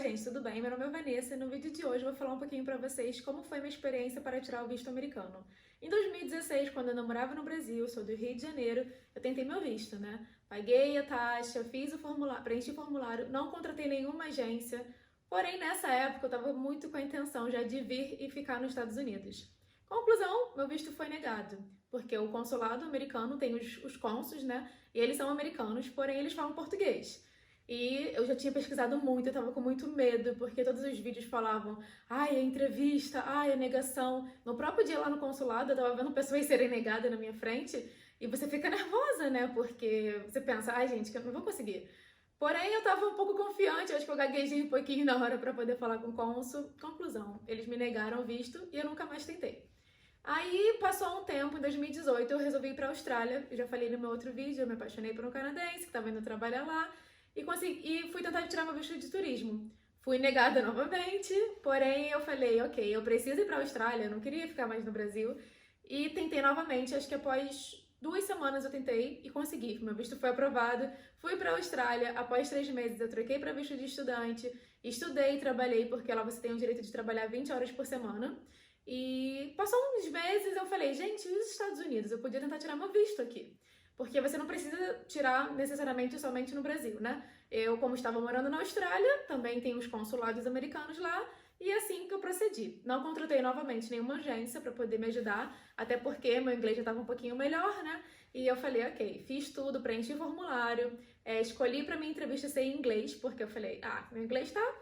gente, tudo bem? Meu nome é Vanessa e no vídeo de hoje eu vou falar um pouquinho pra vocês como foi minha experiência para tirar o visto americano. Em 2016, quando eu namorava no Brasil, sou do Rio de Janeiro, eu tentei meu visto, né? Paguei a taxa, fiz o formulário, preenchi o formulário, não contratei nenhuma agência, porém nessa época eu estava muito com a intenção já de vir e ficar nos Estados Unidos. Conclusão, meu visto foi negado, porque o consulado americano tem os cônsules, né? E eles são americanos, porém eles falam português. E eu já tinha pesquisado muito, eu tava com muito medo, porque todos os vídeos falavam, ai, é entrevista, ai, é negação. No próprio dia lá no consulado, eu tava vendo pessoas serem negadas na minha frente, e você fica nervosa, né? Porque você pensa, ai, gente, que eu não vou conseguir. Porém, eu tava um pouco confiante, acho que eu gaguejei um pouquinho na hora pra poder falar com o cônsul. Conclusão, eles me negaram o visto e eu nunca mais tentei. Aí passou um tempo, em 2018, eu resolvi ir pra Austrália. Eu já falei no meu outro vídeo, eu me apaixonei por um canadense que tava indo trabalhar lá. E fui tentar tirar meu visto de turismo. Fui negada novamente, porém eu falei, ok, eu preciso ir para a Austrália, eu não queria ficar mais no Brasil. E tentei novamente, acho que após 2 semanas eu tentei e consegui. Meu visto foi aprovado, fui para a Austrália, após 3 meses eu troquei para visto de estudante, estudei e trabalhei, porque lá você tem o direito de trabalhar 20 horas por semana. E passou uns meses eu falei, gente, e os Estados Unidos? Eu podia tentar tirar meu visto aqui. Porque você não precisa tirar necessariamente somente no Brasil, né? Eu, como estava morando na Austrália, também tem os consulados americanos lá, e é assim que eu procedi. Não contratei novamente nenhuma agência para poder me ajudar, até porque meu inglês já estava um pouquinho melhor, né? E eu falei, ok, fiz tudo, preenchi o formulário, escolhi para minha entrevista ser em inglês, porque eu falei, meu inglês tá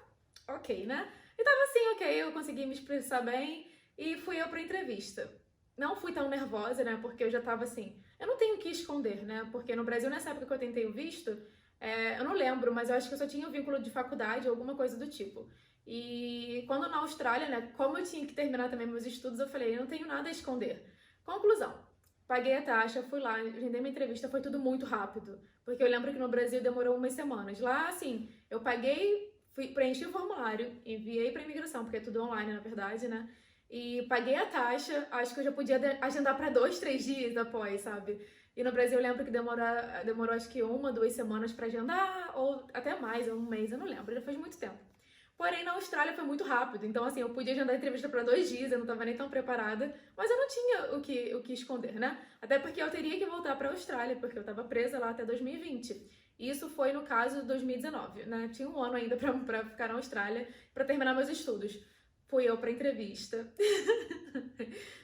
ok, né? E tava assim, ok, eu consegui me expressar bem, e fui eu pra entrevista. Não fui tão nervosa, né? Porque eu já tava assim. Eu não tenho o que esconder, né? Porque no Brasil, nessa época que eu tentei o visto, eu não lembro, mas eu acho que eu só tinha o vínculo de faculdade ou alguma coisa do tipo. E quando na Austrália, né? Como eu tinha que terminar também meus estudos, eu falei, eu não tenho nada a esconder. Conclusão. Paguei a taxa, fui lá, agendei minha entrevista, foi tudo muito rápido. Porque eu lembro que no Brasil demorou umas semanas. Lá, assim, eu paguei, preenchi o formulário, enviei pra imigração, porque é tudo online, na verdade, né? E paguei a taxa, acho que eu já podia agendar para 2, 3 dias após, sabe? E no Brasil eu lembro que demorou acho que 1, 2 semanas para agendar, ou até mais, ou um mês, eu não lembro, já faz muito tempo. Porém, na Austrália foi muito rápido, então assim, eu podia agendar a entrevista para 2 dias, eu não estava nem tão preparada, mas eu não tinha o que esconder, né? Até porque eu teria que voltar para a Austrália, porque eu estava presa lá até 2020. Isso foi no caso de 2019, né? Tinha um ano ainda para ficar na Austrália, para terminar meus estudos. Fui eu pra entrevista.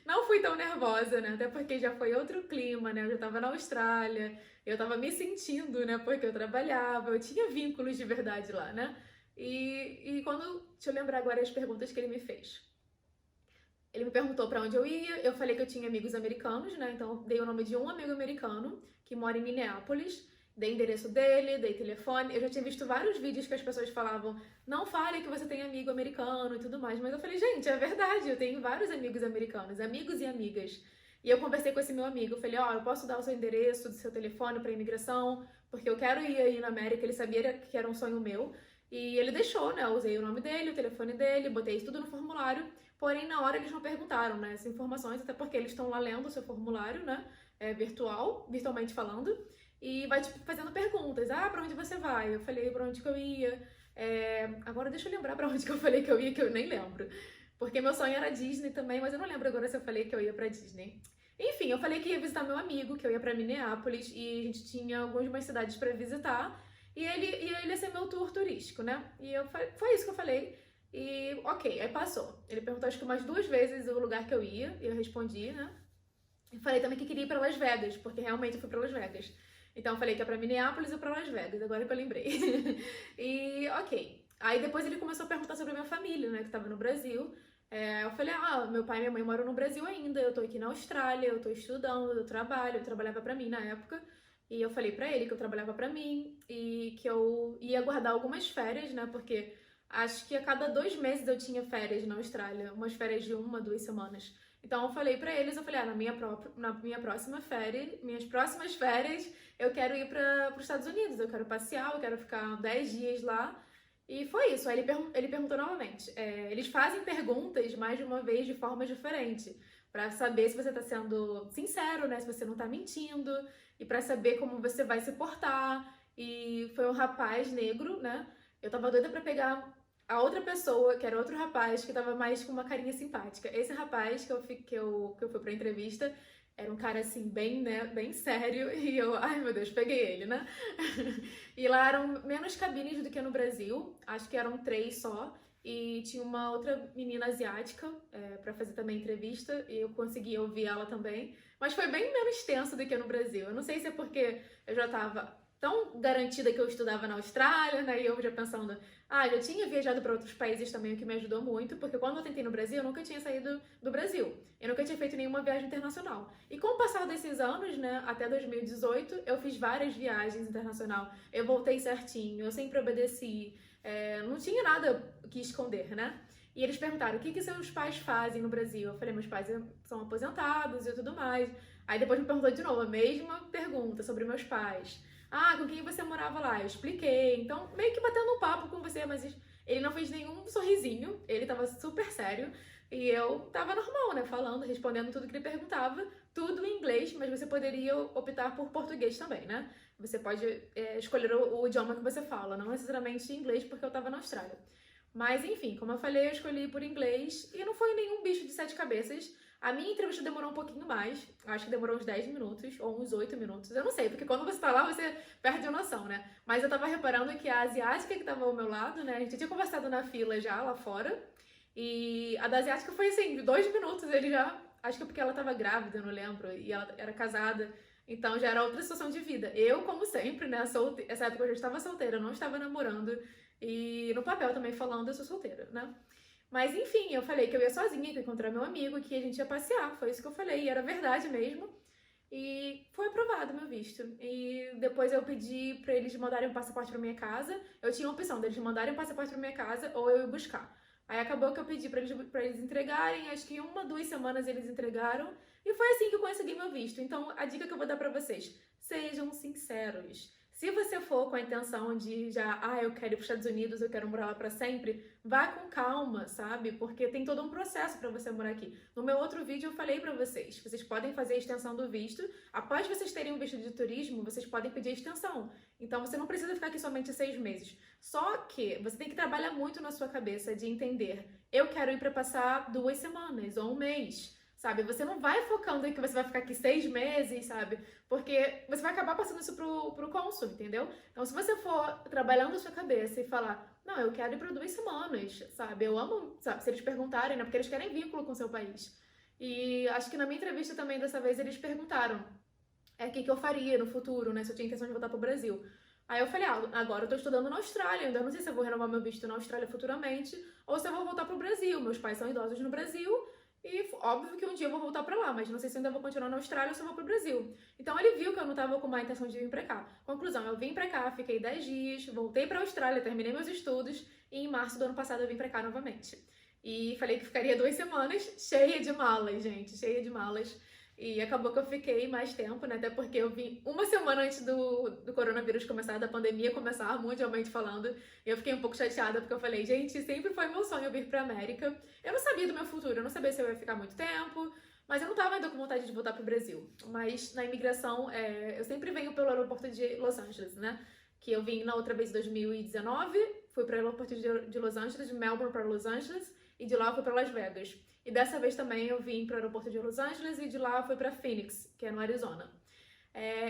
Não fui tão nervosa, né? Até porque já foi outro clima, né? Eu já tava na Austrália, eu tava me sentindo, né? Porque eu trabalhava, eu tinha vínculos de verdade lá, né? E quando. Deixa eu lembrar agora as perguntas que ele me fez. Ele me perguntou pra onde eu ia, eu falei que eu tinha amigos americanos, né? Então dei o nome de um amigo americano que mora em Minneapolis. Dei endereço dele, dei telefone. Eu já tinha visto vários vídeos que as pessoas falavam, não fale que você tem amigo americano e tudo mais. Mas eu falei, gente, é verdade, eu tenho vários amigos americanos, amigos e amigas. E eu conversei com esse meu amigo, eu falei, eu posso dar o seu endereço, do seu telefone pra imigração, porque eu quero ir aí na América. Ele sabia que era um sonho meu. E ele deixou, né? Eu usei o nome dele, o telefone dele, botei tudo no formulário. Porém, na hora eles não perguntaram, né, essas informações, até porque eles estão lá lendo o seu formulário, né, virtualmente falando, e vai, tipo, fazendo perguntas. Pra onde você vai? Eu falei pra onde que eu ia. Agora deixa eu lembrar pra onde que eu falei que eu ia, que eu nem lembro. Porque meu sonho era Disney também, mas eu não lembro agora se eu falei que eu ia pra Disney. Enfim, eu falei que ia visitar meu amigo, que eu ia pra Minneapolis, e a gente tinha algumas cidades pra visitar, e ele ia ser meu tour turístico, né? E foi isso que eu falei. E ok, aí passou. Ele perguntou acho que umas 2 vezes o lugar que eu ia, e eu respondi, né? E falei também que queria ir pra Las Vegas, porque realmente eu fui pra Las Vegas. Então eu falei que é pra Minneapolis ou pra Las Vegas, agora que eu lembrei. E ok. Aí depois ele começou a perguntar sobre a minha família, né, que tava no Brasil. Eu falei, meu pai e minha mãe moram no Brasil ainda, eu tô aqui na Austrália, eu tô estudando, eu trabalhava pra mim na época. E eu falei pra ele que eu trabalhava pra mim e que eu ia guardar algumas férias, né, porque acho que a cada 2 meses eu tinha férias na Austrália, umas férias de 1, 2 semanas. Então eu falei pra eles, na minha próxima férias, minhas próximas férias, eu quero ir para os Estados Unidos, eu quero passear, eu quero ficar 10 dias lá. E foi isso. Aí ele perguntou novamente. Eles fazem perguntas mais de uma vez de forma diferente, pra saber se você tá sendo sincero, né? Se você não tá mentindo, e pra saber como você vai se portar. E foi um rapaz negro, né? Eu tava doida pra pegar a outra pessoa, que era outro rapaz, que tava mais com uma carinha simpática. Esse rapaz que eu fui pra entrevista era um cara assim, bem, né, bem sério, e eu, ai meu Deus, peguei ele, né? E lá eram menos cabines do que no Brasil, acho que eram 3 só. E tinha uma outra menina asiática pra fazer também entrevista, e eu consegui ouvir ela também. Mas foi bem menos tenso do que no Brasil. Eu não sei se é porque eu já tava tão garantida que eu estudava na Austrália, né? E eu já pensando, já tinha viajado para outros países também, o que me ajudou muito, porque quando eu tentei no Brasil, eu nunca tinha saído do Brasil. Eu nunca tinha feito nenhuma viagem internacional. E com o passar desses anos, né, até 2018, eu fiz várias viagens internacionais. Eu voltei certinho, eu sempre obedeci. Não tinha nada que esconder, né? E eles perguntaram, o que seus pais fazem no Brasil? Eu falei, meus pais são aposentados e tudo mais. Aí depois me perguntou de novo, a mesma pergunta sobre meus pais. Com quem você morava lá? Eu expliquei. Então, meio que batendo um papo com você, mas ele não fez nenhum sorrisinho, ele tava super sério. E eu tava normal, né? Falando, respondendo tudo que ele perguntava, tudo em inglês, mas você poderia optar por português também, né? Você pode escolher o idioma que você fala, não necessariamente inglês, porque eu tava na Austrália. Mas enfim, como eu falei, eu escolhi por inglês e não foi nenhum bicho de 7 cabeças. A minha entrevista demorou um pouquinho mais, acho que demorou uns 10 minutos ou uns 8 minutos, eu não sei, porque quando você tá lá você perde a noção, né? Mas eu tava reparando que a asiática que tava ao meu lado, né, a gente tinha conversado na fila já lá fora, e a da asiática foi assim, de 2 minutos, ele já, acho que é porque ela tava grávida, eu não lembro, e ela era casada, então já era outra situação de vida. Eu, como sempre, né, essa época eu já estava solteira, eu não estava namorando, e no papel também falando, eu sou solteira, né? Mas enfim, eu falei que eu ia sozinha, que eu ia encontrar meu amigo, que a gente ia passear. Foi isso que eu falei, e era verdade mesmo. E foi aprovado meu visto. E depois eu pedi pra eles mandarem um passaporte pra minha casa. Eu tinha a opção deles mandarem um passaporte pra minha casa ou eu ir buscar. Aí acabou que eu pedi pra eles entregarem, acho que 1, 2 semanas eles entregaram. E foi assim que eu consegui meu visto. Então a dica que eu vou dar pra vocês, sejam sinceros. Se você for com a intenção de eu quero ir para os Estados Unidos, eu quero morar lá para sempre, vá com calma, sabe? Porque tem todo um processo para você morar aqui. No meu outro vídeo eu falei para vocês podem fazer a extensão do visto. Após vocês terem um visto de turismo, vocês podem pedir a extensão. Então você não precisa ficar aqui somente 6 meses. Só que você tem que trabalhar muito na sua cabeça de entender, eu quero ir para passar 2 semanas ou 1 mês. Sabe? Você não vai focando em que você vai ficar aqui 6 meses, sabe? Porque você vai acabar passando isso pro cônsul, entendeu? Então, se você for trabalhando a sua cabeça e falar, não, eu quero ir para 2 semanas, sabe? Eu amo, sabe? Se eles perguntarem, né? Porque eles querem vínculo com o seu país. E acho que na minha entrevista também, dessa vez, eles perguntaram o que eu faria no futuro, né? Se eu tinha intenção de voltar pro Brasil. Aí eu falei, agora eu tô estudando na Austrália, ainda não sei se eu vou renovar meu visto na Austrália futuramente, ou se eu vou voltar pro Brasil. Meus pais são idosos no Brasil, e óbvio que um dia eu vou voltar pra lá, mas não sei se eu ainda vou continuar na Austrália ou se eu vou pro Brasil. Então ele viu que eu não tava com má intenção de vir pra cá. Conclusão, eu vim pra cá, fiquei 10 dias, voltei pra Austrália, terminei meus estudos e em março do ano passado eu vim pra cá novamente. E falei que ficaria 2 semanas, cheia de malas, gente, cheia de malas. E acabou que eu fiquei mais tempo, né? Até porque eu vim 1 semana antes do coronavírus começar, da pandemia começar, mundialmente falando. E eu fiquei um pouco chateada porque eu falei, gente, sempre foi meu sonho vir pra América. Eu não sabia do meu futuro, eu não sabia se eu ia ficar muito tempo, mas eu não tava ainda com vontade de voltar pro Brasil. Mas na imigração, eu sempre venho pelo aeroporto de Los Angeles, né? Que eu vim na outra vez em 2019, fui pro aeroporto de Los Angeles, de Melbourne para Los Angeles, e de lá eu fui pra Las Vegas. E dessa vez também eu vim para o aeroporto de Los Angeles e de lá eu fui para Phoenix, que é no Arizona.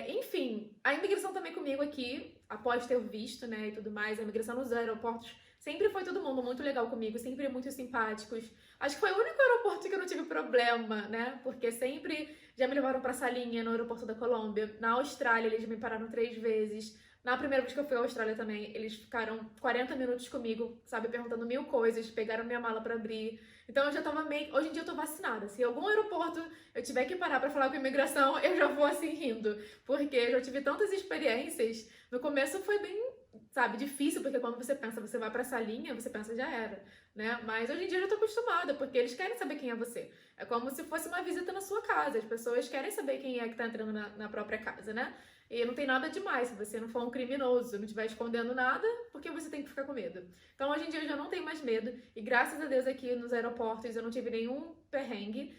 Enfim, a imigração também comigo aqui, após ter visto, né, e tudo mais, a imigração nos aeroportos, sempre foi todo mundo muito legal comigo, sempre muito simpáticos. Acho que foi o único aeroporto que eu não tive problema, né, porque sempre já me levaram pra salinha no aeroporto da Colômbia. Na Austrália eles me pararam 3 vezes. Na primeira vez que eu fui à Austrália também, eles ficaram 40 minutos comigo, sabe, perguntando 1000 coisas, pegaram minha mala pra abrir. Então eu já tava meio... Hoje em dia eu tô vacinada. Se algum aeroporto eu tiver que parar pra falar com a imigração, eu já vou assim rindo. Porque eu já tive tantas experiências. No começo foi bem, sabe, difícil, porque quando você pensa, você vai pra salinha, você pensa, já era, né? Mas hoje em dia eu já tô acostumada, porque eles querem saber quem é você. É como se fosse uma visita na sua casa. As pessoas querem saber quem é que tá entrando na própria casa, né? E não tem nada demais, se você não for um criminoso, não estiver escondendo nada, por que você tem que ficar com medo? Então hoje em dia eu já não tenho mais medo, e graças a Deus aqui nos aeroportos eu não tive nenhum perrengue,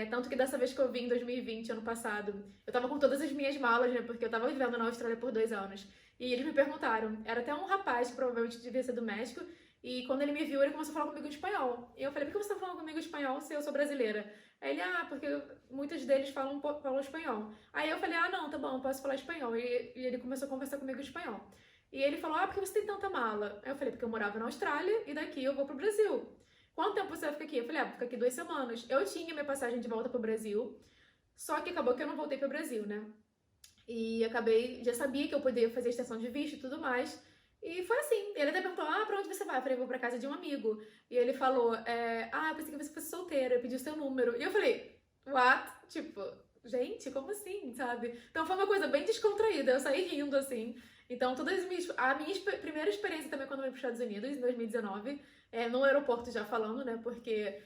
tanto que dessa vez que eu vim em 2020, ano passado, eu tava com todas as minhas malas, né, porque eu tava vivendo na Austrália por 2 anos, e eles me perguntaram, era até um rapaz que provavelmente devia ser do México, E quando ele me viu, ele começou a falar comigo em espanhol. E eu falei, por que você tá falando comigo em espanhol se eu sou brasileira? Aí ele, porque muitos deles falam espanhol. Aí eu falei, não, tá bom, eu posso falar espanhol. E ele começou a conversar comigo em espanhol. E ele falou, por que você tem tanta mala? Aí eu falei, porque eu morava na Austrália e daqui eu vou pro Brasil. Quanto tempo você vai ficar aqui? Eu falei, vou ficar aqui 2 semanas. Eu tinha minha passagem de volta pro Brasil, só que acabou que eu não voltei pro Brasil, né? E acabei, já sabia que eu poderia fazer extensão de visto e tudo mais. E foi assim. Ele até perguntou, pra onde você vai? Eu falei, vou pra casa de um amigo. E ele falou, eu pensei que você fosse solteira, eu pedi o seu número. E eu falei, what? Tipo, gente, como assim, sabe? Então foi uma coisa bem descontraída, eu saí rindo, assim. Então, a minha primeira experiência também quando eu fui para os Estados Unidos, em 2019, no aeroporto já falando, né? Porque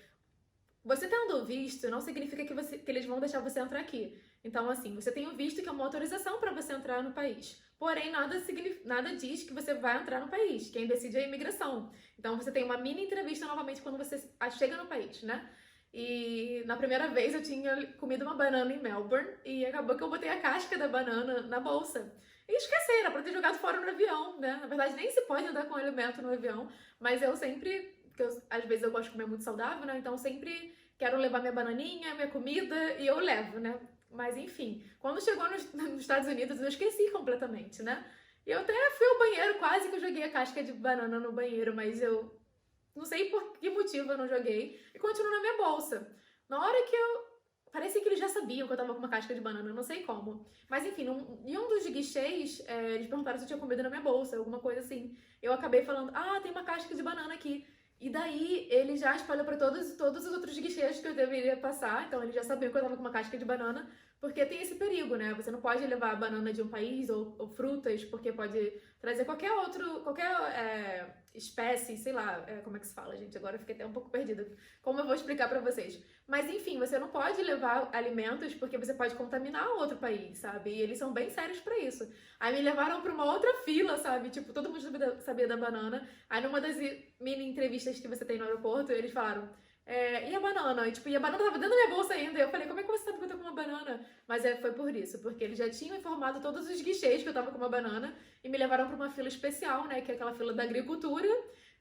você tendo visto não significa que eles vão deixar você entrar aqui. Então, assim, você tem o visto que é uma autorização para você entrar no país. Porém, nada diz que você vai entrar no país. Quem decide é a imigração. Então, você tem uma mini entrevista novamente quando você chega no país, né? E na primeira vez eu tinha comido uma banana em Melbourne e acabou que eu botei a casca da banana na bolsa. E esqueci, era pra ter jogado fora no avião, né? Na verdade, nem se pode andar com alimento no avião, mas eu sempre, às vezes eu gosto de comer muito saudável, né? Então sempre quero levar minha bananinha, minha comida e eu levo, né? Mas enfim, quando chegou nos Estados Unidos eu esqueci completamente, né? E eu até fui ao banheiro, quase que eu joguei a casca de banana no banheiro, mas eu não sei por que motivo eu não joguei e continuou na minha bolsa. Na hora que parecia que eles já sabiam que eu tava com uma casca de banana, eu não sei como. Mas enfim, em um dos guichês, eles perguntaram se eu tinha comida na minha bolsa, alguma coisa assim. Eu acabei falando, tem uma casca de banana aqui. E daí ele já espalhou pra todos os outros guichês que eu deveria passar. Então ele já sabia que eu tava com uma casca de banana. Porque tem esse perigo, né? Você não pode levar a banana de um país ou frutas, porque pode trazer qualquer espécie, sei lá, como é que se fala, gente? Agora eu fiquei até um pouco perdida. Como eu vou explicar pra vocês? Mas enfim, você não pode levar alimentos porque você pode contaminar outro país, sabe? E eles são bem sérios pra isso. Aí me levaram pra uma outra fila, sabe? Tipo, todo mundo sabia da banana. Aí numa das mini entrevistas que você tem no aeroporto, eles falaram, e a banana? E a banana tava dentro da minha bolsa ainda. E eu falei, como é que você sabe que eu tô com uma banana? Mas foi por isso, porque eles já tinham informado todos os guichês que eu tava com uma banana e me levaram pra uma fila especial, né? Que é aquela fila da agricultura.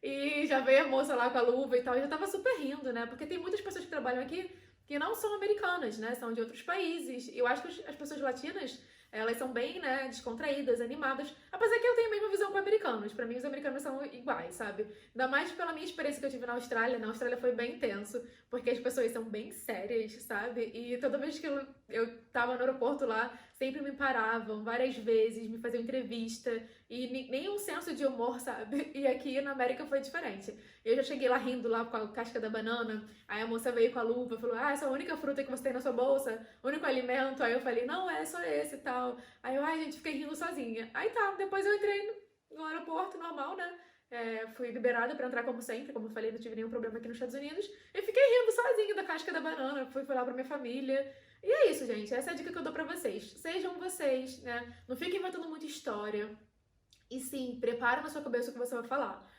E já veio a moça lá com a luva e tal. E eu tava super rindo, né? Porque tem muitas pessoas que trabalham aqui que não são americanas, né? São de outros países. E eu acho que as pessoas latinas, elas são bem, né, descontraídas, animadas. Apesar que eu tenho a mesma visão com americanos. Pra mim, os americanos são iguais, sabe? Ainda mais pela minha experiência que eu tive na Austrália. Na Austrália foi bem intenso, porque as pessoas são bem sérias, sabe? E toda vez que eu tava no aeroporto lá, sempre me paravam várias vezes, me faziam entrevista. E nenhum senso de humor, sabe? E aqui na América foi diferente. Eu já cheguei lá rindo lá com a casca da banana. Aí a moça veio com a luva e falou, essa é a única fruta que você tem na sua bolsa? O único alimento? Aí eu falei, não, é só esse e tal. Aí eu, gente, fiquei rindo sozinha. Aí tá, depois eu entrei no aeroporto normal, né? Fui liberada pra entrar como sempre, como eu falei, não tive nenhum problema aqui nos Estados Unidos. E fiquei rindo sozinha da casca da banana, fui falar pra minha família. E é isso, gente, essa é a dica que eu dou pra vocês. Sejam vocês, né? Não fiquem inventando muita história. E sim, prepara na sua cabeça o que você vai falar.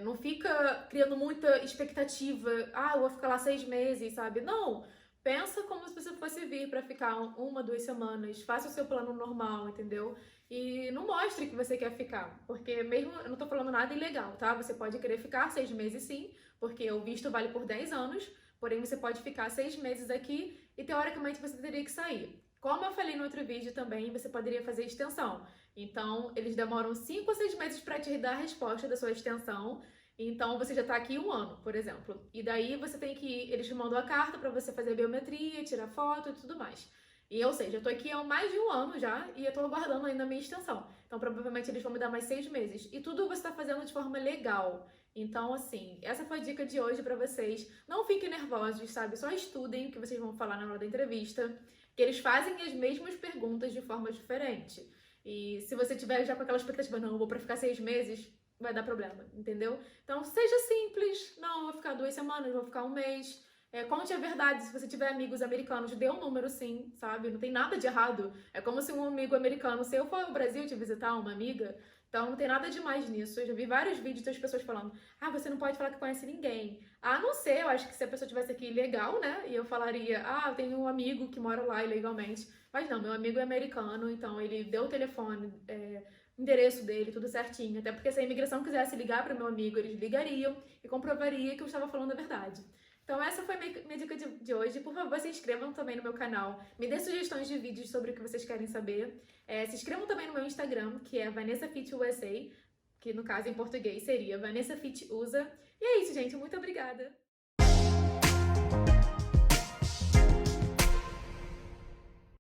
Não fica criando muita expectativa. Eu vou ficar lá 6 meses, sabe? Não! Pensa como se você fosse vir pra ficar 1, 2 semanas. Faça o seu plano normal, entendeu? E não mostre que você quer ficar. Porque mesmo, eu não tô falando nada ilegal, tá? Você pode querer ficar 6 meses sim, porque o visto vale por 10 anos. Porém, você pode ficar 6 meses aqui e teoricamente você teria que sair. Como eu falei no outro vídeo também, você poderia fazer extensão. Então, eles demoram 5 ou 6 meses para te dar a resposta da sua extensão. Então, você já tá aqui 1 ano, por exemplo. E daí você tem que eles te mandam a carta para você fazer a biometria, tirar foto e tudo mais. E, ou seja, eu tô aqui há mais de 1 ano já e eu tô aguardando ainda a minha extensão. Então, provavelmente eles vão me dar mais 6 meses. E tudo você tá fazendo de forma legal. Então, assim, essa foi a dica de hoje pra vocês. Não fiquem nervosos, sabe? Só estudem o que vocês vão falar na hora da entrevista. Que eles fazem as mesmas perguntas de forma diferente. E se você tiver já com aquela expectativa, não, eu vou pra ficar 6 meses, vai dar problema, entendeu? Então, seja simples. Não, eu vou ficar 2 semanas, vou ficar 1 mês. Conte a verdade. Se você tiver amigos americanos, dê um número sim, sabe? Não tem nada de errado. É como se um amigo americano, se eu for ao Brasil te visitar, uma amiga, Então não tem nada de mais nisso. Eu já vi vários vídeos das pessoas falando: ah, você não pode falar que conhece ninguém. A não ser, eu acho que se a pessoa tivesse aqui legal, né? E eu falaria: ah, eu tenho um amigo que mora lá ilegalmente. Mas não, meu amigo é americano, então ele deu o telefone, endereço dele, tudo certinho. Até porque se a imigração quisesse ligar para meu amigo, eles ligariam e comprovaria que eu estava falando a verdade. Então essa foi minha dica de hoje. Por favor, se inscrevam também no meu canal. Me dê sugestões de vídeos sobre o que vocês querem saber. Se inscrevam também no meu Instagram, que é Vanessa Fit USA, que no caso em português seria Vanessa Fit USA. E é isso, gente. Muito obrigada!